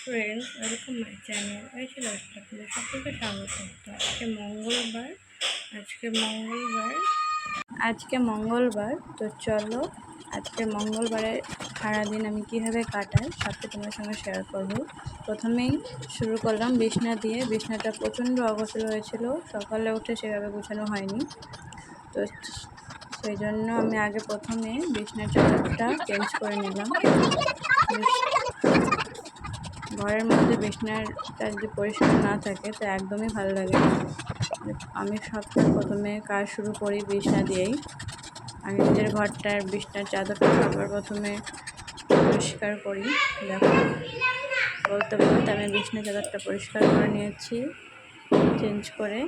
Friends, welcome my channel. এই ছিল আপনাদের সকলকে স্বাগত। তো আজকে মঙ্গলবার তো চলো আজকে মঙ্গলবারে সারাদিন আমি কীভাবে কাটাই সবটা তোমার সঙ্গে শেয়ার করব। প্রথমেই শুরু করলাম বিছনা দিয়ে। বিছনাটা প্রচণ্ড অগোছালো হয়েছিল, সকালে উঠে সেভাবে গোছানো হয়নি। তো সেই জন্য আমি আগে প্রথমে বিছনার চাদরটা চেঞ্জ করে নিলাম। ঘরের মধ্যে বিছানাটা যদি পরিষ্কার না থাকে তো একদমই ভালো লাগে না। আমি সবচেয়ে প্রথমে কাজ শুরু করি বিছনা দিয়েই। আমি নিজের ঘরটার বিছনার চাদরটা সবার প্রথমে পরিষ্কার করি। দেখো, বলতে বলতে আমি বিছনার চাদরটা পরিষ্কার করে নিয়েছি চেঞ্জ করে।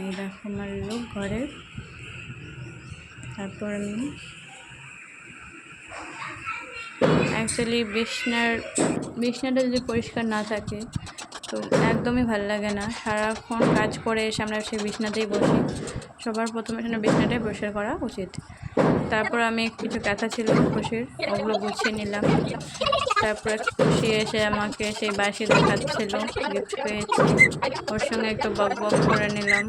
এই দেখো আমার লোক ঘরে। তারপর আমি অ্যাকচুয়ালি বিছনাটা যদি পরিষ্কার না থাকে তো একদমই ভালো লাগে না। সারাক্ষণ কাজ করে এসে আমরা সেই বিছনাতেই বসি। সবার প্রথমে বিছনাটাই পরিষ্কার করা উচিত। তারপর আমি কিছু কাঁথা ছিল খুশির, ওগুলো গুছিয়ে নিলাম। তারপরে খুশি এসে আমাকে সেই বাসি দেখাচ্ছিল, গিফট পেয়েছি, ওর সঙ্গে একটু বক বক করে নিলাম।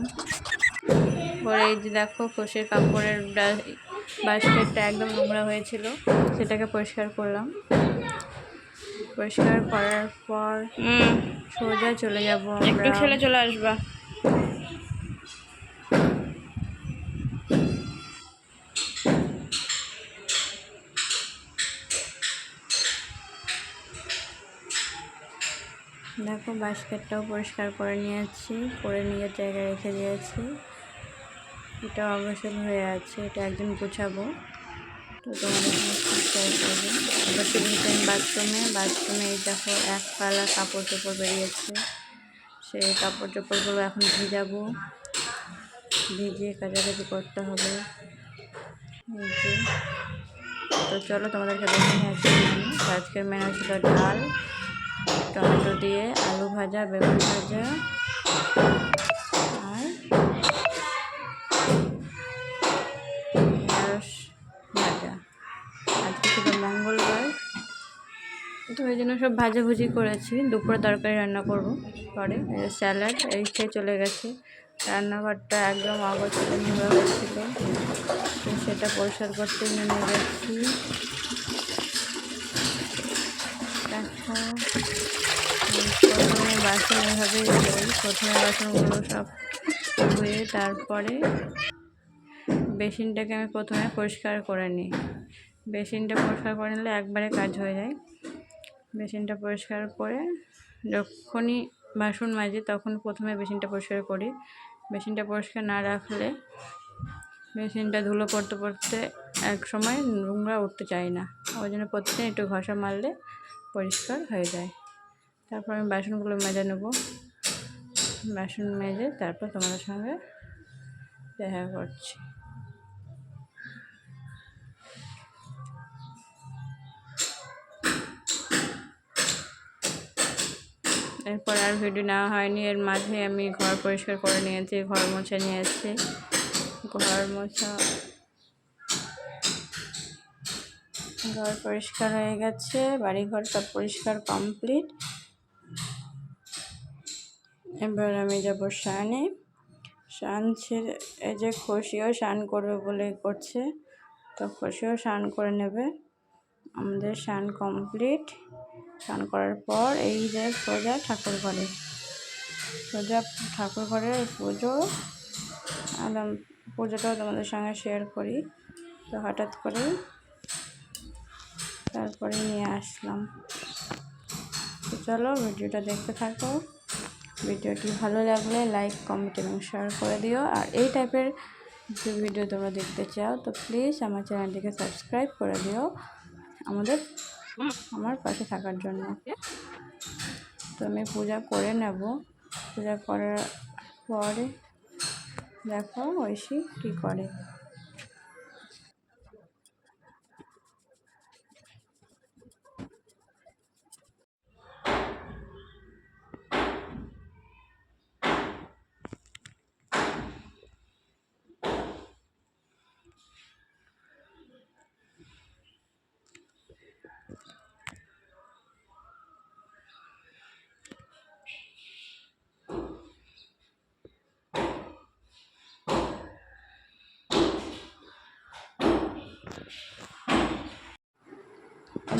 পরে এই যে দেখো খুশির কাপড়ের বাস্কেটটা একদম নোংরা হয়েছিল, সেটাকে পরিষ্কার করলাম। পরিষ্কার করার পর সোজা চলে যাব আমরা। খেলে চলে আসবা। দেখো বাস্কেটটাও পরিষ্কার করে নিয়েছি, করে নিজের জায়গায় রেখে দিয়েছি। এটা অবসর হয়ে আছে, এটা একদিন গুছাবো। তো তোমাদের সঙ্গে শেয়ার করবো। অবশ্যই আমি বাথরুমে এই দেখো এক পালা কাপড় চোপড় বেরিয়েছে। সেই কাপড় চোপড়গুলো এখন ভিজাবো, ভিজিয়ে কাচাকাচি করতে হবে। এই যে, তো চলো তোমাদেরকে দেখে নিয়ে আসছি মেনু। আজকের মেনু ছিল ডাল, টমেটো দিয়ে আলু ভাজা, বেগুন ভাজা আর ঢেঁড়স ভাজা। আজকে ছিল মঙ্গলবার, তো ওই জন্য সব ভাজাভুজি করেছি। দুপুরে তরকারি রান্না করব, পরে স্যালাড এই খেয়ে চলে গেছে। রান্নাঘরটা একদম অগোছালো নোংরা হয়েছিল, তো সেটা পরিষ্কার করতে নেমে গেছি। দেখো প্রথমে বাসন এভাবেই ধুই। প্রথমে বাসনগুলো সব ধুয়ে তারপরে বেসিনটাকে আমি প্রথমে পরিষ্কার করে নিই। বেসিনটা পরিষ্কার করে নিলে একবারে কাজ হয়ে যায়। বেসিনটা পরিষ্কার করে যখনই বাসন মাজি তখন প্রথমে বেসিনটা পরিষ্কার করি। বেসিনটা পরিষ্কার না রাখলে বেসিনটা ধুলো পড়তে পড়তে এক সময় নোংরা উঠতে চায় না, ওই জন্য প্রতিদিন একটু ঘষা মারলে পরিষ্কার হয়ে যায়। তারপর আমি বাসনগুলো মেজে নেব। বাসন মেজে তারপর তোমাদের সঙ্গে দেখা করছি। এরপর আর ভিডিও নেওয়া হয়নি। এর মাঝে আমি ঘর পরিষ্কার করে নিয়েছি, ঘর মুছে নিয়েছি। ঘর পরিষ্কার হয়ে গেছে, বাড়িঘর সব পরিষ্কার কমপ্লিট। এবার আমি যাব স্নানে। স্নান ছেড়ে এই যে খুশিও স্নান করবে বলে করছে, তো খুশিও স্নান করে নেবে। আমাদের স্নান কমপ্লিট। স্নান করার পর এই যে সোজা ঠাকুর ঘরে পুজো। পুজোটাও তোমাদের সঙ্গে শেয়ার করি। তো হঠাৎ করে তারপরে নিয়ে আসলাম। তো চলো ভিডিওটা দেখতে থাকো। ভিডিওটি ভালো লাগলে লাইক, কমেন্ট এবং শেয়ার করে দিও। আর এই টাইপের যে ভিডিও তোমরা দেখতে চাও তো প্লিজ আমার চ্যানেলটিকে সাবস্ক্রাইব করে দিও আমার পাশে থাকার জন্য। তো আমি পূজা করে নেব। পূজা করার পরে দেখো ঐশী কী করে।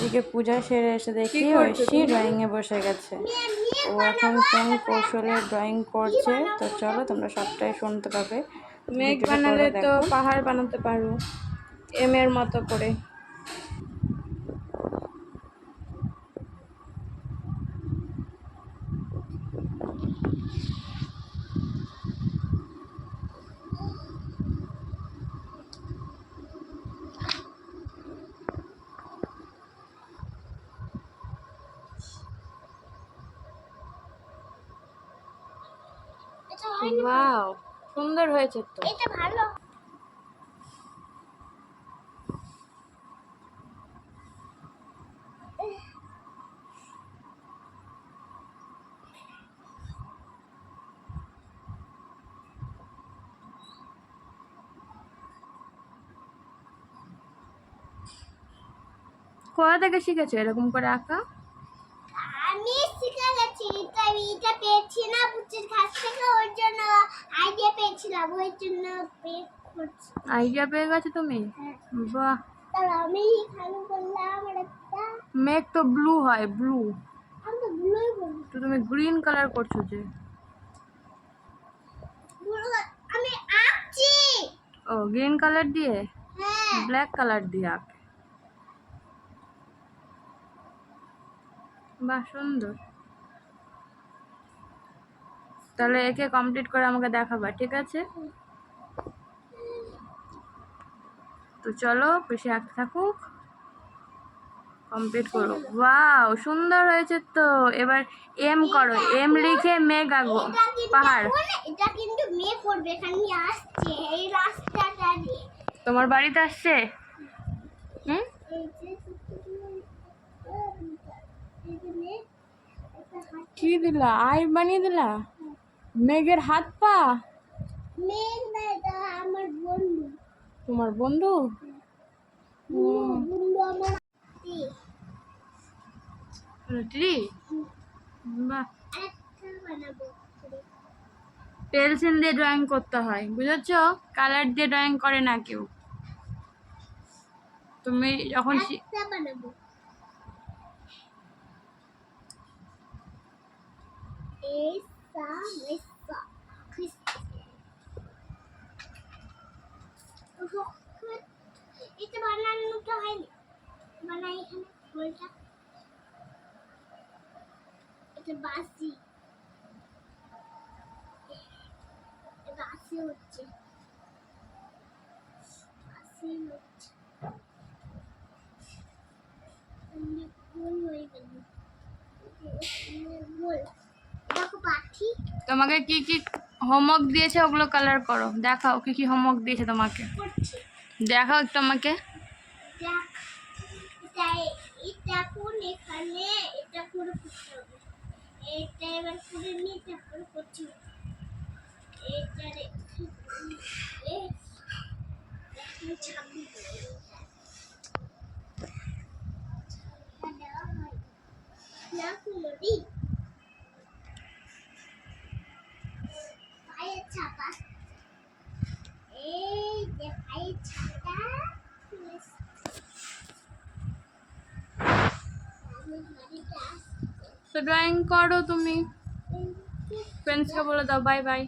এদিকে পূজা সেরে এসে দেখি ঐশী ড্রয়িংয়ে বসে গেছে। ও এখন কোন কৌশলে ড্রয়িং করছে, তো চলো তোমরা সবটাই শুনতে পাবে। মেঘ বানালে তো পাহাড় বানাতে পারো এম এর মতো করে। ওয়াও, সুন্দর হয়েছে তো। এটা ভালো। কোথা থেকে শিখেছো এরকম করে আঁকা? আমি শিখে গেছি, এটা পেয়েছি না বুচির কাছ থেকে, ওই জন্য আইডিয়া পেয়েছিলাম, ওই জন্য করছি। আইডিয়া পেয়ে গেছো তুমি? বাহ। তাহলে আমি এখানে বললাম একটা মেঘ তো ব্লু হয়, ব্লু। আমি তো ব্লুই বলি। তো তুমি গ্রিন কালার করছো যে? আমি আঁকছি। ও, গ্রিন কালার দিয়ে? হ্যাঁ, ব্ল্যাক কালার দিয়ে আঁকে। বাহ, সুন্দর। তাহলে একে কমপ্লিট করে আমাকে দেখাবা, ঠিক আছে? তো চলো, বেশি আঁকতে থাকুক, কমপ্লিট করো। ওয়াও, সুন্দর হয়েছে তো। এবার এম করো, এম লিখে মেঘ আঁকবো, পাহাড়। এটা কিন্তু মেয়ে করবে, এখানে আসছে এই রাস্তাটা দিয়ে। তোমার বাড়িতে আসছে? হুম, কি দিলা? আই বানিয়ে দিলা? মেঘের হাত পা? মেঘ না, এটা আমার বন্ধু। তোমার বন্ধু? বন্ধু আমার ট্রি? বাহ। আরেকটা বানাবো। পেন্সিল দিয়ে ড্রয়িং করতে হয়, বুঝেছো? কালার দিয়ে ড্রয়িং করে না কেউ। তুমি যখন একটা বানাবো। এটা বানানোটা হয়নি, বানাই এখানে ফুলটা। এটা বাসি, বাসি হচ্ছে, বাসি হচ্ছে। গোল হয়ে গেল, গোল। দেখো পাখি। তোমাকে কি কি হোমওয়ার্ক দিয়েছে ওগুলো কালার করো, দেখাও কি কি হোমওয়ার্ক দিয়েছে তোমাকে, করছি। দেখাও একটু আমাকে। দেখ, এটা কোন এখানে, এটা পুরো করতে হবে। এটা এবার করে নিয়ে তারপর করছি। এটা রেখে ছাবি না কুলরি পায়ের ছাপা। এই যে পায়ের ছাপা, তো ড্রয়িং করো তুমি। ফ্রেন্ডসকে বলে দাও বাই বাই,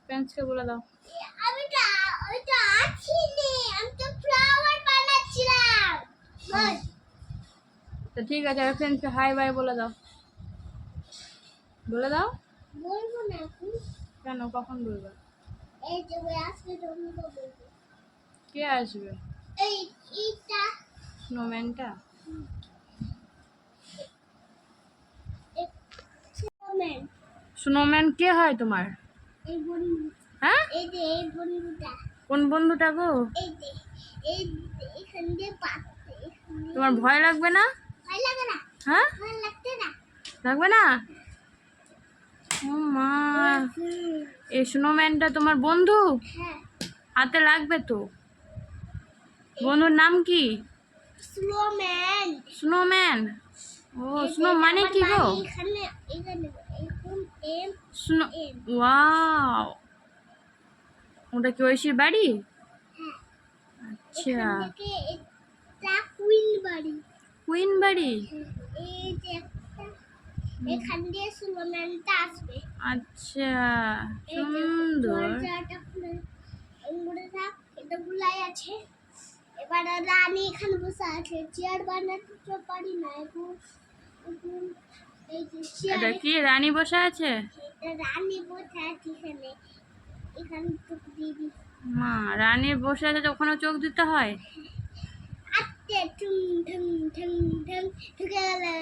ফ্রেন্ডসকে বলে দাও। আমি তো ওইটা আছি নে, আমি তো ফ্লাওয়ার বানাচ্ছিলাম। বল। তো ঠিক আছে, ফ্রেন্ডসকে হাই বাই বলে দাও, বলে দাও। বলবো না এখন। কেন, কখন বলবে? এই যে ওই আজকে তুমি তো বলবো। কে আসবে? এই এটা স্নোম্যানটা? স্নোম্যান। স্নোম্যান কে হয় তোমার? এই বন্ধু। হ্যাঁ, এই যে এই বন্ধুটা। কোন বন্ধুটা গো? এই যে এই এখান দিয়ে পাচ্ছে। তোমার ভয় লাগবে না? ভয় লাগে না, হ্যাঁ, ভয় লাগতে না। লাগবে না? ও মা, এই স্নোম্যানটা তোমার বন্ধু? হ্যাঁ, হাতে লাগবে তো। বন্ধুর নাম কি? স্নোম্যান। স্নোম্যান? ও, স্নো মানে কি গো? এখানে এখানে এরকম এম স্নো, এম। ওয়াও, ওটা কি ঐশীর বাড়ি? হ্যাঁ, আচ্ছা, এখান থেকে এটা কুইন বাড়ি। কুইন বাড়ি? এই যে একটা, এখান দিয়ে সুলোম্যানটা আসবে। আচ্ছা, এই যে সুন্দর। দরজাটা খুলে এগুলো থাক, এটা গুলাই আছে। এবার রানী এখানে বসে আছে, চেয়ার বানাতে তো পারি না এখন। এই যে এটা চেয়ার, কি রানী বসে আছে? এটা রানী বসে আছে এখানে, এখানে তো দিদি মা, রানী বসে আছে, ওখানে চোখ দিতে হয়? আচ্ছা, ঠুং ঠুং ঠুং ঠুং ঢুকে গেলে।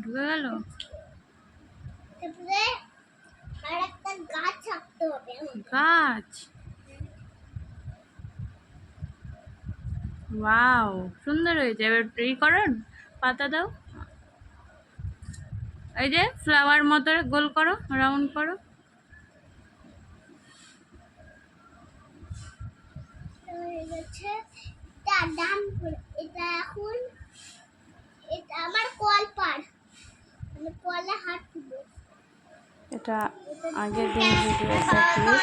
ঢুকে গেল? তারপরে আর একটা গাছ আঁকতে হবে। গাছ? ওয়াও, সুন্দর হয়েছে। এবার ই করো, পাতা দাও। এই যে ফ্লাওয়ার মতো গোল করো, রাউন্ড করো। হয়ে গেছে, এটা ডান করে, এটা এখন, এটা আমার কল পার, আমি কলে হাত তুলবো। এটা আগের দিন ভিডিও একটা ক্লিপ।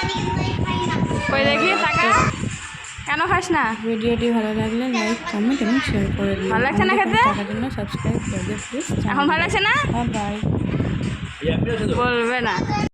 কই দেখি টাকা কেন খাস না? ভিডিওটি ভালো লাগলে লাইক, কমেন্ট এবং শেয়ার করে দিন। ভালো লাগছে না খেতে? টাকার জন্য সাবস্ক্রাইব করে দিন প্লিজ। এখন ভালো লাগছে না? বাই। বলবে না।